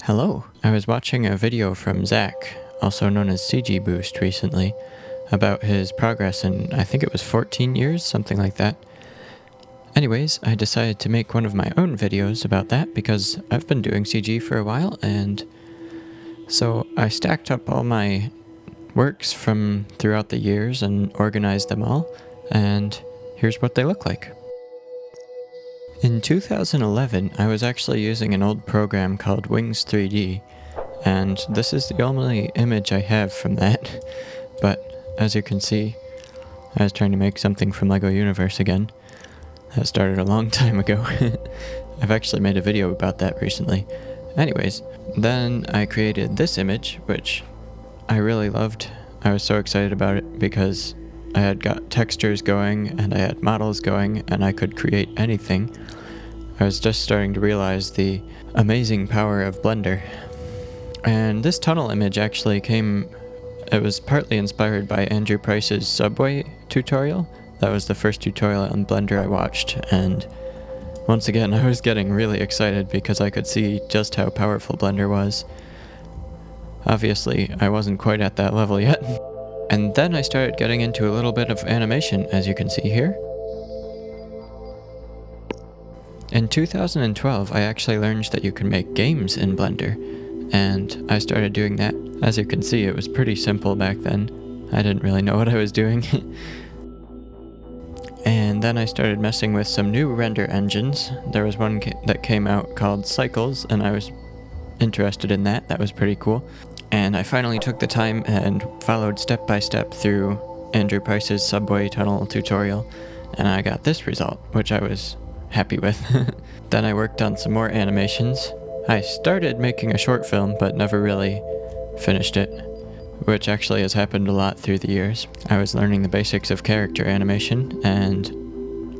Hello, I was watching a video from Zach, also known as CG Boost, recently, about his progress in, I think it was 14 years, something like that. Anyways, I decided to make one of my own videos about that because I've been doing CG for a while, and so I stacked up all my works from throughout the years and organized them all, and here's what they look like. In 2011, I was actually using an old program called Wings 3D, and this is the only image I have from that. But as you can see, I was trying to make something from LEGO Universe again. That started a long time ago. I've actually made a video about that recently. Anyways, then I created this image, which I really loved. I was so excited about it because I had got textures going and I had models going and I could create anything. I was just starting to realize the amazing power of Blender. And this tunnel image actually it was partly inspired by Andrew Price's Subway tutorial. That was the first tutorial on Blender I watched, and once again I was getting really excited because I could see just how powerful Blender was. Obviously, I wasn't quite at that level yet. And then I started getting into a little bit of animation, as you can see here. In 2012, I actually learned that you can make games in Blender, and I started doing that. As you can see, it was pretty simple back then. I didn't really know what I was doing. And then I started messing with some new render engines. There was one that came out called Cycles, and I was interested in that. That was pretty cool. And I finally took the time and followed step by step through Andrew Price's Subway tunnel tutorial, and I got this result, which I was happy with. Then I worked on some more animations. I started making a short film, but never really finished it, which actually has happened a lot through the years. I was learning the basics of character animation, and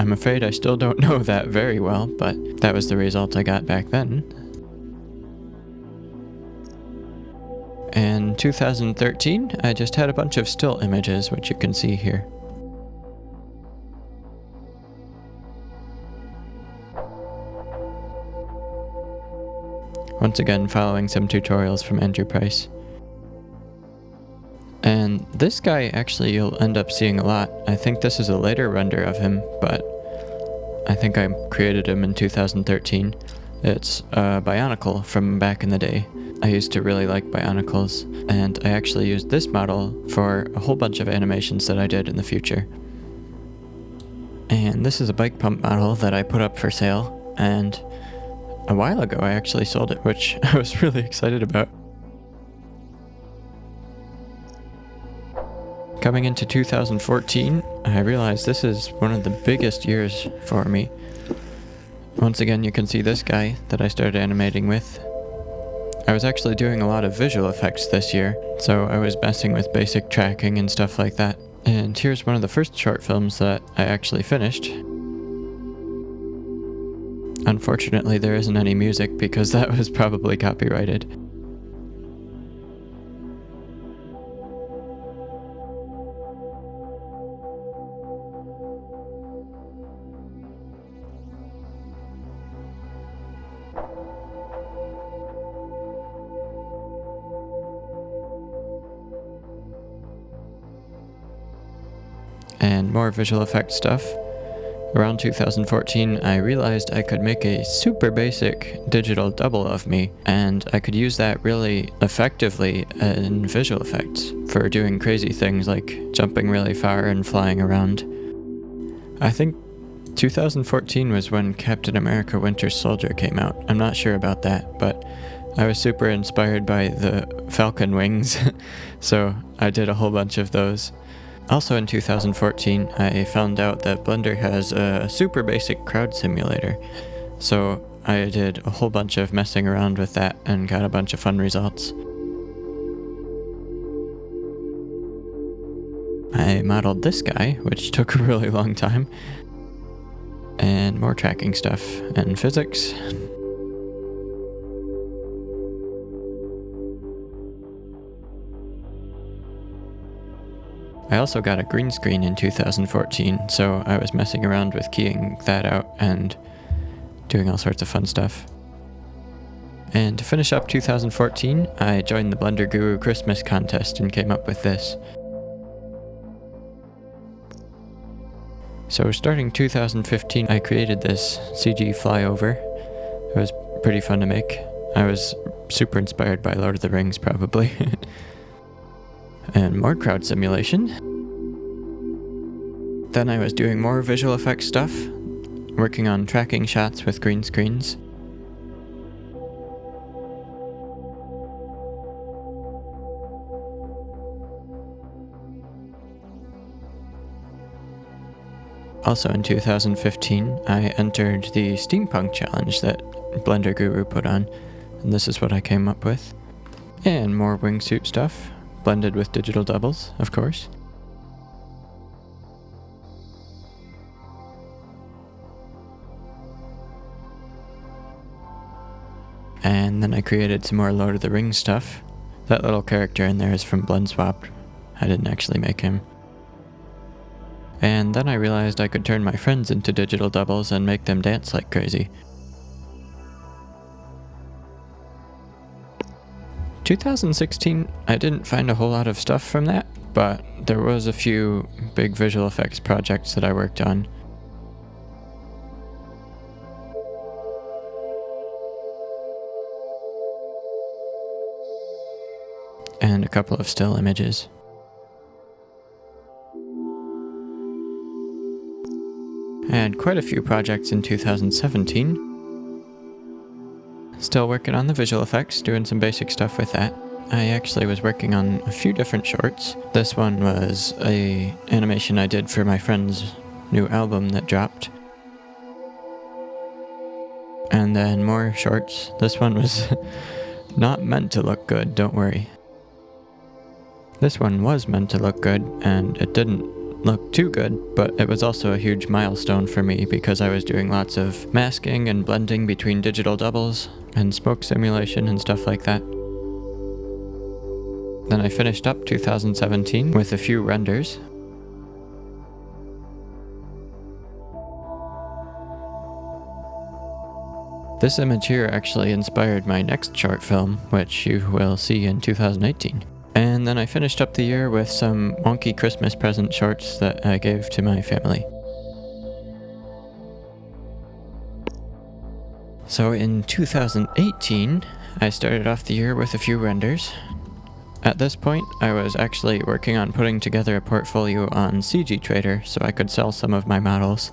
I'm afraid I still don't know that very well, but that was the result I got back then. In 2013, I just had a bunch of still images, which you can see here. Once again, following some tutorials from Andrew Price. And this guy, actually, you'll end up seeing a lot. I think this is a later render of him, but I think I created him in 2013. It's Bionicle from back in the day. I used to really like Bionicles, and I actually used this model for a whole bunch of animations that I did in the future. And this is a bike pump model that I put up for sale, and a while ago I actually sold it, which I was really excited about. Coming into 2014, I realized this is one of the biggest years for me. Once again, you can see this guy that I started animating with. I was actually doing a lot of visual effects this year, so I was messing with basic tracking and stuff like that. And here's one of the first short films that I actually finished. Unfortunately, there isn't any music because that was probably copyrighted. And more visual effects stuff. Around 2014, I realized I could make a super basic digital double of me, and I could use that really effectively in visual effects for doing crazy things like jumping really far and flying around. I think 2014 was when Captain America Winter Soldier came out. I'm not sure about that, but I was super inspired by the Falcon wings, so I did a whole bunch of those. Also in 2014, I found out that Blender has a super basic crowd simulator, so I did a whole bunch of messing around with that and got a bunch of fun results. I modeled this guy, which took a really long time, and more tracking stuff and physics. I also got a green screen in 2014, so I was messing around with keying that out and doing all sorts of fun stuff. And to finish up 2014, I joined the Blender Guru Christmas contest and came up with this. So starting 2015, I created this CG flyover. It was pretty fun to make. I was super inspired by Lord of the Rings, probably. And more crowd simulation. Then I was doing more visual effects stuff, working on tracking shots with green screens. Also in 2015, I entered the Steampunk Challenge that Blender Guru put on, and this is what I came up with. And more wingsuit stuff, blended with digital doubles, of course. And then I created some more Lord of the Rings stuff. That little character in there is from Blend-Swap. I didn't actually make him. And then I realized I could turn my friends into digital doubles and make them dance like crazy. 2016, I didn't find a whole lot of stuff from that, but there was a few big visual effects projects that I worked on. And a couple of still images. I had quite a few projects in 2017. Still working on the visual effects, doing some basic stuff with that. I actually was working on a few different shorts. This one was a animation I did for my friend's new album that dropped. And then more shorts. This one was not meant to look good, don't worry. This one was meant to look good, and it didn't look too good, but it was also a huge milestone for me because I was doing lots of masking and blending between digital doubles and smoke simulation and stuff like that. Then I finished up 2017 with a few renders. This image here actually inspired my next short film, which you will see in 2018. And then I finished up the year with some wonky Christmas present shorts that I gave to my family. So in 2018, I started off the year with a few renders. At this point, I was actually working on putting together a portfolio on CG Trader so I could sell some of my models.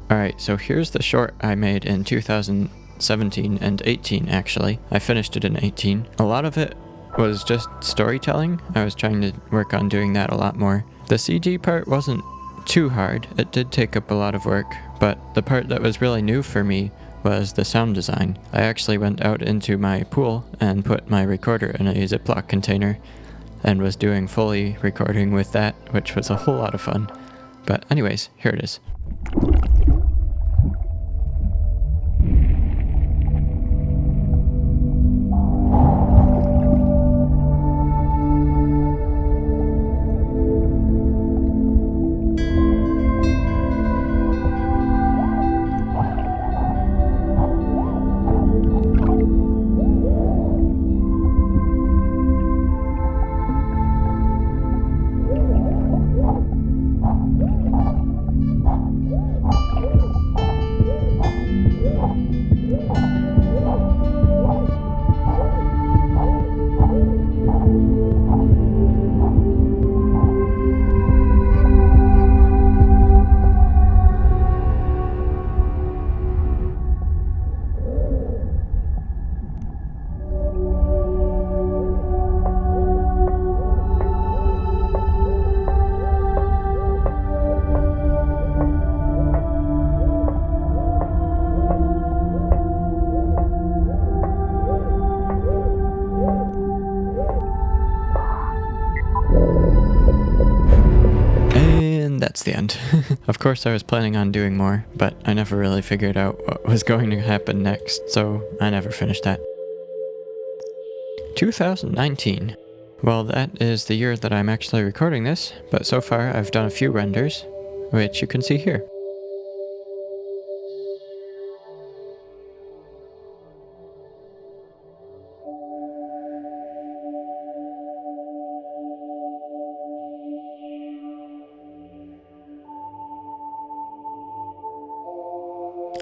Alright, so here's the short I made in 2017 and 18 actually. I finished it in 18. A lot of it was just storytelling. I was trying to work on doing that a lot more. The CG part wasn't too hard. It did take up a lot of work, but the part that was really new for me was the sound design. I actually went out into my pool and put my recorder in a Ziploc container and was doing Foley recording with that, which was a whole lot of fun. But anyways, here it is. That's the end. Of course I was planning on doing more, but I never really figured out what was going to happen next, so I never finished that. 2019. Well, that is the year that I'm actually recording this, but so far I've done a few renders, which you can see here.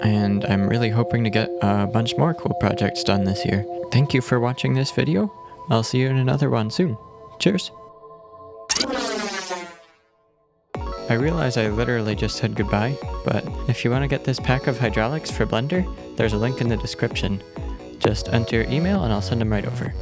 and I'm really hoping to get a bunch more cool projects done this year. Thank you for watching this video. I'll see you in another one soon. Cheers! I realize I literally just said goodbye, but if you want to get this pack of hydraulics for Blender, there's a link in the description. Just enter your email and I'll send them right over.